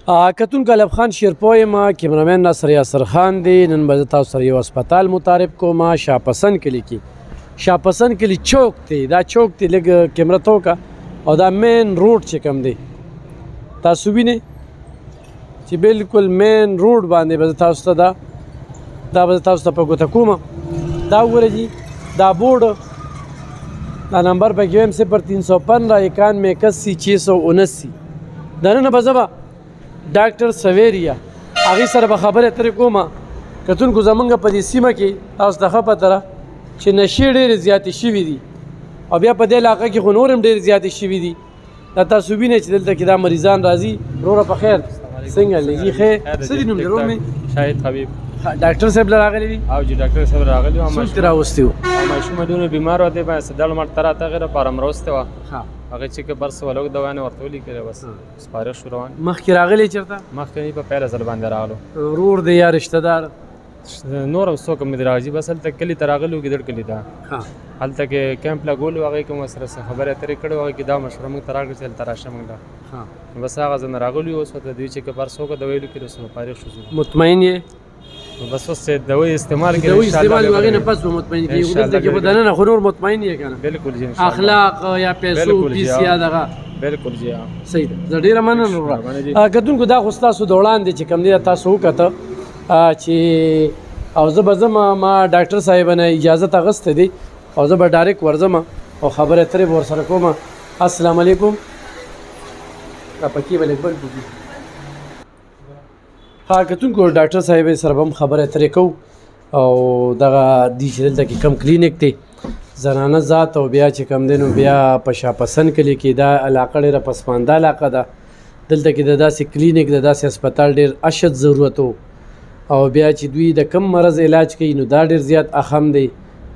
کتونکو الب خان شیرپوی یم کیمرامین ناصر یاسر خان دی. نن به زه تاسو سره یو هسپتال متعارف کوم شاپسند کلي کې. شاپسند کلي چوک دی. دا چوک دی لږ کیمره تو وکړه او دا مین روډ چې کوم دی تاسو وینئ چې بالکل مین روډ باندې به زه تاسو ته دا به زه تاسو ته په ګوته کومه. دا وګوره جي دا بورډ دا نمبر پکې ویم 0315 91 81 679. دننه به زه به ډاکټر سویریا هغې سره به خبرې اترې کومه. کتونکو زمونږ په دې سیمه کې تاسو ته ښه پته ده چې نشې ډېرې زیاتې شوي دي او بیا په دې علاقه کې خو نور هم ډېرې زیاتې شوي دي. دا تاسو وینئ چې دلته کې دا مریضان راځي. وروره په خیر څنګه لګي خیر څه دي نوم درو مې شاهد حبیب ډاکټر صاحب له راغلي دي او جی ډاکټر صاحب راغلی و. څوک دې راوستي وو؟ ماشوم دونه بیمار و دی باندې سدل مړ تر اته غیره پارم راوسته و. ها هغه چې برس ولوګ دوانه ورته ولي کړه بس سپارښت شو روان. مخکې راغلی چېرته؟ مخکې په پیله ځل باندې راغلو. ورور دی یا رشته دار؟ نور هم څوک مې راځي بس هلته کلي ته راغلو ګیدړ کلي ته. ها هلته کې کیمپ لګولو هغې کې مو سره خبرې اترې کړې هغې کې دا مشوره موږ ته راکړه چې هلته راشه موږ ته. ها بس هغه ځای نه راغلو اوس ورته دوی چې که برس وکړه د ویلو کې رسو فارغ شو. مطمئن یې؟ بس اوس دوايي استعمال کړي دوايي استعمال هغې نه پس به مطمئن کېږي. دلته کې به دننه خو نور مطمئن یې که نه؟ بالکل جی ان شاء الله. اخلاق یا پیسو پیس یا دغه بالکل جی صحیح ده. زه ډېره مننه وروره. کتونکو دا خو ستاسو د وړاندې چې کوم دی تاسو وکته چې او زه به ځم ما ډاکټر صاحب نه اجازت اخیستی دی او زه به ډایرکټ ورځم او خبرې اترې به ورسره کوم. السلام علیکم. دا پکې به لږ بل بوځي. ها کتونکو ډاکټر صاحب سره به هم خبرې اترې کوو او دغه دی چې دلته کې کم کلینیک دی زنانه ذات او بیا چې کم دی نو بیا په شاپسند کلي کې دا علاقه ډېره پسمانده علاقه ده. دلته کې د داسې کلینیک د داسې هسپتال ډېر اشد ضرورت و او بیا چې دوی د کم مرض علاج کوي نو دا ډېر زیات اهم دی.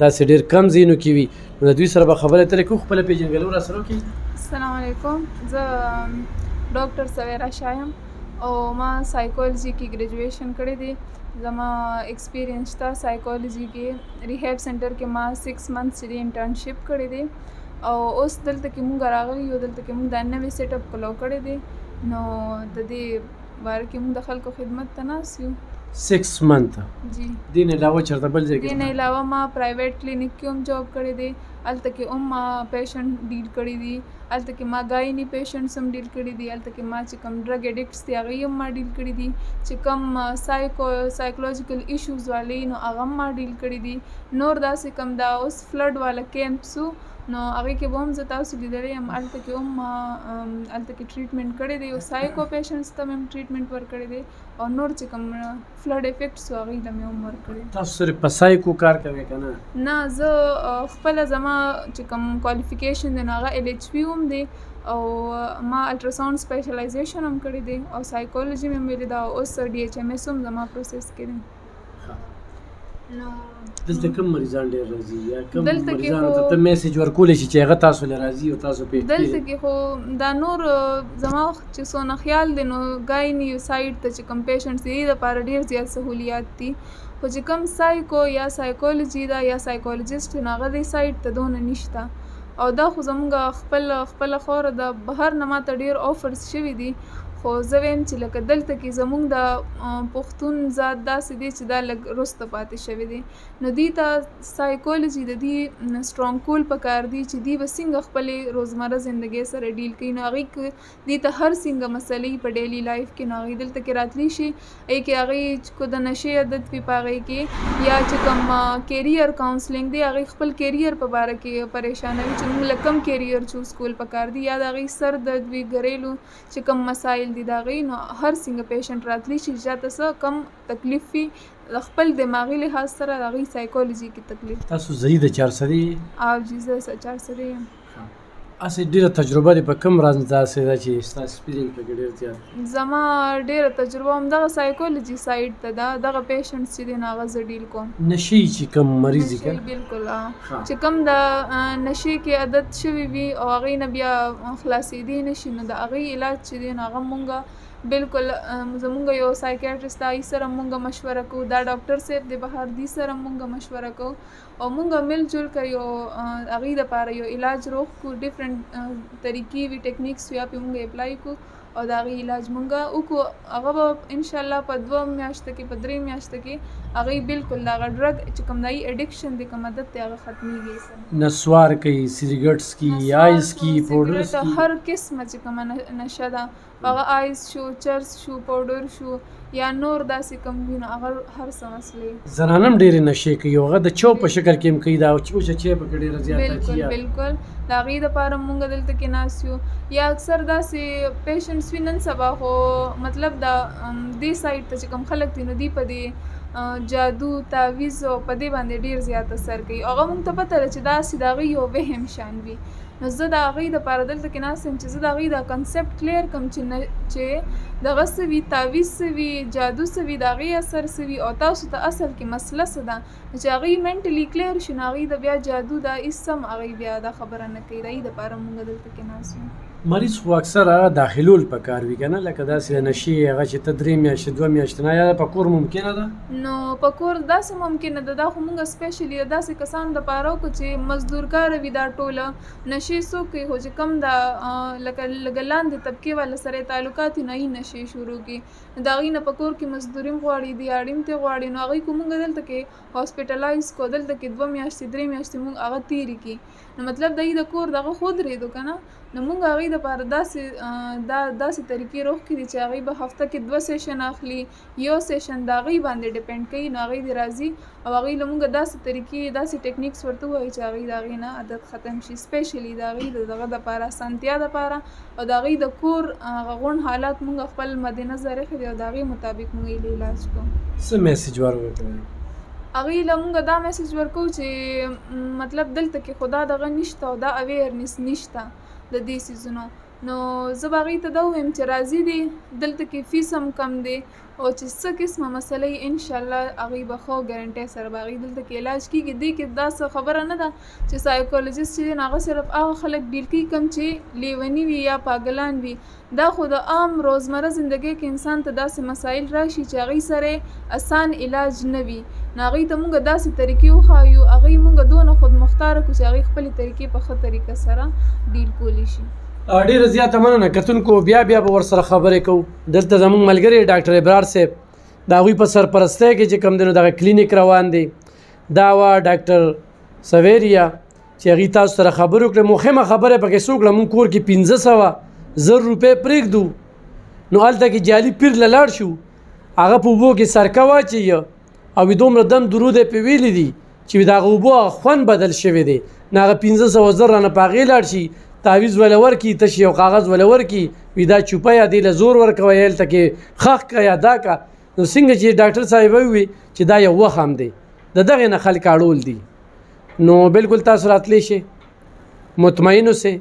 داسې ډېر کم ځایونو کې وي نو د دوی سره به خبرې اترې کوو. خپله پېژنګلو را سره وکړي. السلام علیکم. زه ډاکټر سویرا شاه یم او ما سایکولوژي کې ګریجویشن کړی دی. زما ایکسپیرینس شته سایکولوژي کې. ریهیب سنټر کې ما 6 منثs چې انټرنشپ کړی دی او اوس دلته کې مونږ راغلي یو. دلته کې مونږ دا نوی سیټ اپ کلو کړی دی نو د دې باره کې مونږ د خلکو خدمت ته ناست یو. 6 منث جی. دې نه علاوه چېرته بل ځای کې؟ دې نه علاوه ما پرایویټ کلینیک کې هم جاب کړی دی. هلته کې هم ما پیشنټ ډیل کړي دي. هلته کې ما ګایني پیشنټس هم ډیل کړي دي. هلته کې ما چې کوم ډرګ ایډکټس دي هغوی هم ما ډیل کړي دي. چې کوم سایکولوژیکل ایشوز والي نو هغه هم ما ډیل کړي دي. نور داسې کوم دا اوس فلډ والا کیمپس وو نو هغې کې به هم زه تاسو لیدلی یم. هلته کې هم هلته کې ټریټمنټ کړی دی. یو سایکو پیشنټس ته مې هم ټریټمنټ ورکړی دی او نور چې کوم فلډ افیکټس وو هغوی ته مې هم ورکړی. تاسو صرف په سایکو کار کوئ که نه؟ نه زه خپله زما چې کوم کوالیفیکیشن دی نو هغه LHP هم دی او ما الټراساؤنډ سپیشلایزیشن هم کړی دی او سایکولوژي مې هم ویلې ده او اوس DHMS هم زما پروسس کې دی. نو دلته کوم مریضان ډېر راځي یا کوم دلته کې مریضانو ته ته میسج ورکولی شي چې هغه تاسو له راځي او تاسو پې دلته کې خو دا نور زما چې څونه خیال دی نو ګایني سایډ ته چې کوم پیشنټس دي دې دپاره ډېر زیات سهولیات دي. خو چې کوم سایکو یا سایکولوژي ده یا سایکولوجسټ نو هغه دې سایډ ته دونه نشته او دا خو زموږ خپله خوره د بهر نه ماته ډېر آفرز شوي دي. خو زه ویم چې لکه دلته کې زموږ د پښتون ذات داسې دی چې دا لږ وروسته پاتې شوی دی نو دوی ته سایکولوژي د دوی سټرانګ کول پکار دی چې دوی به څنګه خپلې روزمره زندګۍ سره ډیل کوي. نو هغوی دوی ته هر څنګه مسلې په ډیلی لایف کې نو هغوی دلته کې راتلی شي. ای کې هغوی کو د نشې عادت وي په هغوی کې یا چې کوم کیریئر کاونسلینګ دی هغوی خپل کیریئر په باره کې پریشانوي چې موږ له کم کیریئر چوز کول پکار دی یا د هغوی سر درد وي ګریلو چې کوم مسایل دي د هغوی نو هر څنګه پیشنټ راتلی شي چې چاته څه کم تکلیف وي د خپل دماغي لحاظ سره د هغوی سایکولوژي کې تکلیف. تاسو ځایي د چارسدي؟ او جی زه چارسدي یم. هسې ډېره تجربه دې په کوم راز داسې ده چې ستاسو ایکسپیرینس پکې ډېر زیات؟ زما ډېره تجربه همدغه سایکولوژي سایډ ته ده. دغه پیشنټس چې دي نو هغه زه ډیل کوم. نشې چې کوم مریض وي که بالکل چې کوم د نشې کې عادت شوي وي او هغوی نه بیا خلاصېدی نه شي نو د هغوی علاج چې دی نو هغه مونږ بالکل زمونږ یو سایکیاټرسټ هغې سره مونږ مشوره کوو. دا ډاکټر صاحب دی بهر دی سره مونږ مشوره کوو او مونږ مل جل کړو یو هغې دپاره یو علاج روغ کړو. ډفرنټ طریقې وي ټیکنیکس وي هغه پې مونږ اپلای کړو او د هغې علاج مونږ وکړو. هغه به انشاءالله په 2 میاشتو کې په 3 میاشتو کې هغې بالکل د هغه ډرګ چې کوم د اډکشن دی کوم عادت دی هغه ختمیږي. نسوار کوي، سیګریټس کی، آیس کی، پاوډرس کی، هر قسمه چې کومه نشه ده هغه آیس شو، چرس شو، پاوډر شو یا نور داسې کوم وي نو هغه هر څه مسلې. زنانه هم ډېرې نشې کوي، هغه د چو په شکل کې هم کوي، دا اوچه چای پکې ډېره زیاته بالکل بالکل د هغې دپاره مونږ دلته کې ناست یو. یا اکثر داسې پیشنټس وي نن سبا خو مطلب د دې سایډ ته چې کوم خلک دي نو دوی په دې جادو تعویز او په دې باندې ډېر زیات اثر کوي. هغه مونږ ته پته ده چې داسې د هغې یو وهم شان وي. نو زه د هغې دپاره دلته کې ناست یم چې زه د هغې دا کنسپټ کلیر کړم چې دغه څه وي، تعویز څه وي، جادو څه وي، د هغې اثر څه وي او تاسو ته اصل کې مسله څه ده. چې هغې منټلي کلیر شي نو هغې د بیا جادو دا هېڅ هم هغې بیا دا خبره نه کوي. د هغې دپاره مونږ دلته کې ناست یو. مریض خو اکثر هغه داخلول پکار وي که نه، لکه داسې نشې هغه چې ته 3 میاشتې 2 میاشتې نه، یا په کور ممکنه ده؟ نو په کور داسې ممکنه ده. دا خو مونږ سپیشلی د داسې کسانو دپاره وکړو چې مزدورکاره وي دا ټوله، نشې څوک کوي خو چې کوم د لکه لږه لاندې طبقې والا سره یې تعلقات وي نو هغوی نشې شروع کړي. د هغوی نه په کور کې مزدوري هم غواړي، دیاړي هم ترې غواړي. نو هغوی کو مونږ دلته کې هاسپټلایز کو، دلته کې 2 میاشتې 3 میاشتې مونږ هغه تېرې کړي. نو مطلب د هغوی د کور دغه خو درېدو که نه، نو مونږ هغوی دپاره داسې طریقې روغ کړي چې هغوی به هفته کې 2 سیشن اخلي، 1 سیشن د هغوی باندې ډیپینډ کوي. نو هغوی دې راځي او هغوی له مونږ داسې طریقې داسې ټیکنیکس ورته ووایي چې هغوی د هغې نه عادت ختم شي. سپیشلی د هغوی د دغه دپاره اسانتیا دپاره او د هغوی د کور هغه غونډ حالات مونږ خپل مد نظر ایښي دي او د هغې مطابق مونږ یې علاج کوو. څه میسیج ورکوئ؟ هغوی له مونږ دا میسیج ورکوو چې مطلب دلته کې خو دا دغه نشته او دا اویرنس نشته د دې څیزونو. نو زه به هغوی ته دا ووایم چې راضي دي، دلته کې فیس هم کم دی او چې څه قسمه مسله یې انشاءالله هغوی به ښه ګارنټۍ سره به هغوی دلته کې علاج کېږي. دې کې دا څه خبره نه ده چې سایکولوژیست چې دی نو هغه صرف هغه خلک ډیل کوي کوم چې لیوني وي یا پاګلان وي. دا خو د عام روزمره زندګۍ کې انسان ته داسې مسایل راشي چې هغوی سره اسان علاج نه وي. نو هغوی ته مونږ داسې طریقې وښایو، هغوی مونږ دونه خود مختاره کړو چې هغوی خپلې طریقې په ښه طریقه سره ډیل کولی شي. ډېره زیاته مننه کتونکو. بیا به ورسره خبرې کوو. دلته زموږ ملګری ډاکټر ابرار صاحب د هغوی په سرپرستۍ کې چې کوم دی نو دغه کلینیک روان دی. دا وه ډاکټر سویریا چې هغوی تاسو سره خبرې وکړې. مهمه خبره یې پکې څه وکړه، مونږ کور کې 1500 روپۍ پرېږدو. نو هلته کې جعلي پیر له لاړ شو، هغه په اوبو کې سرکه واچوي او دومره دم درود یې پرې ویلي دي چې د هغه اوبو خوند بدل شوی دی. نو هغه 1500 زر رانه په هغې لاړ شي، تعویز ولا ورکي، تش یو کاغذ ولا ورکي، وي دا چوپه یا دې له زور ورکوه، یا هلته کې خښ که یا دا که. نو څنګه چې ډاکټر صاحب ووي چې دا یو وخت هم دی، د دغې نه خلک اړول دي. نو بالکل تاسو راتلی شئ، مطمئن اوسئ.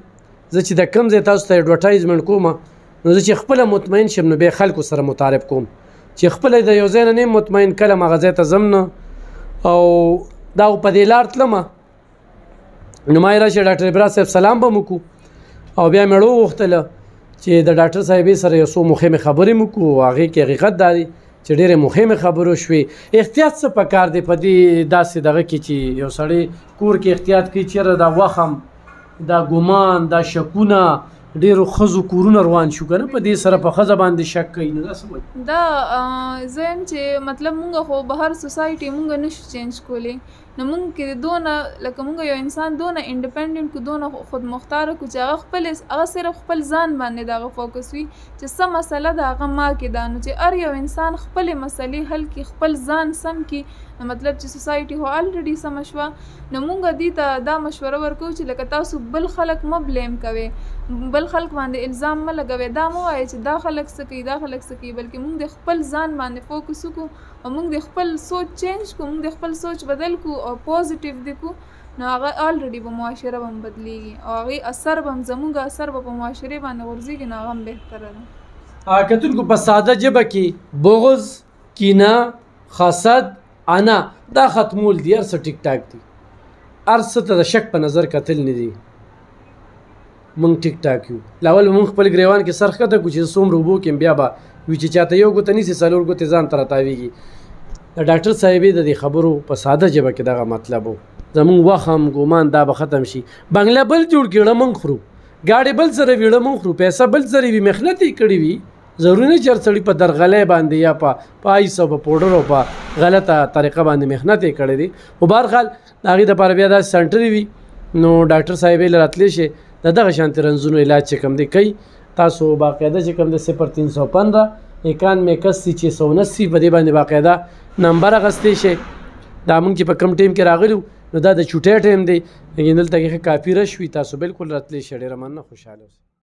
زه چې د کوم ځای تاسو ته اډورټایزمنټ کوم نو زه چې خپله مطمئن شم نو بیا خلکو سره متعارف کوم. چې خپله د یو ځای نه نه مطمئن کله هغه ځای ته ځم نه او دا په دې لار تلمه نو ما یې راشي ډاکټر ابرار صاحب سلام به مو وکړو او بیا مې وغوښتله چې د ډاکټر صاحبې سره یو څو مهمې خبرې مو کړو. هغې کې حقیقت دا دی چې ډېرې مهمې خبرې وشوې. احتیاط څه پکار دی په دې داسې دغه کې چې یو سړی کور کې احتیاط کوي چېرې دا وخم، دا ګمان، دا شکونه ډېرو ښځو کورونه روان شو که نه، په دې سره په ښځه باندې شک کوي. نو دا څه وایي؟ دا زه یم چې مطلب مونږ خو بهر سوسایټي مونږ نشو چینج کولی. نو مونږ کې دونه لکه مونږ یو انسان دونه انډیپنډنټ کو، دونه خود مختاره کو چې هغه صرف خپل ځان باندې د هغه فوکس وي چې څه مسله ده هغه ما کې ده. نو چې هر یو انسان خپلې مسلې حل کړي، خپل ځان سم کړي. نو مطلب چې سوسایټي خو الریډي سمه شوه. نو مونږ دې ته دا مشوره ورکوو چې لکه تاسو بل خلک مه بلیم کوئ، بل خلک باندې الزام مه لګوئ. دا مه وایئ چې دا خلک څه کوي، دا خلک څه کوي، بلکې مونږ د خپل ځان باندې فوکس وکړو او مونږ د خپل سوچ چینج کو، مونږ د خپل سوچ بدل کو او پوزیټیو دی کو. نو هغه الریډي به معاشره به هم بدلیږي او هغې اثر به هم زموږ اثر به په معاشرې باندې غورځېږي. نو هغه هم بهتره ده. کتونکو په ساده ژبه کې بغض، کینه، حسد، انا دا ختمول دي. هر څه ټیک ټاک دي، هر څه ته د شک په نظر کتل نه دي. مونږ ټیک ټاک یو. لاول مونږ خپل ګریوان کې سر ښکته کړو چې څومره اوبو کې بیا به وي چې چاته یو ګوته نیسي 4 ګوتې ځان ته راتاویږي. د ډاکټر صاحبې د دې خبرو په ساده ژبه کې دغه مطلب و. زمونږ وخت هم ګمان دا به ختم شي. بنګله بل جوړ کړه مونږ خورو، ګاډې بل سره ویړه مو خورو پیسه بل سره وي محنت یې کړې وي ضروري نه چې هر سړي په درغلی باندې یا په آیس او په پوډر او په غلطه طریقه باندې محنت یې کړی دی خو بهرحال د هغې دپاره بیا داسې سنټرې وي نو ډاکټر صاحب یې راتلی شي د دغه شانتې رنځونو علاج چې کوم دی کوي تاسو باقاعده چې کوم دی 0315 91 679 په دې باندې باقاعده نمبر اخیستی شي دا موږ چې په کم ټایم کې راغلو نو دا د چوټۍ ټایم دی لیکن دلته کې کافي رش وي تاسو بالکل راتلی شئ ډېره مننه خوشحاله اوسئ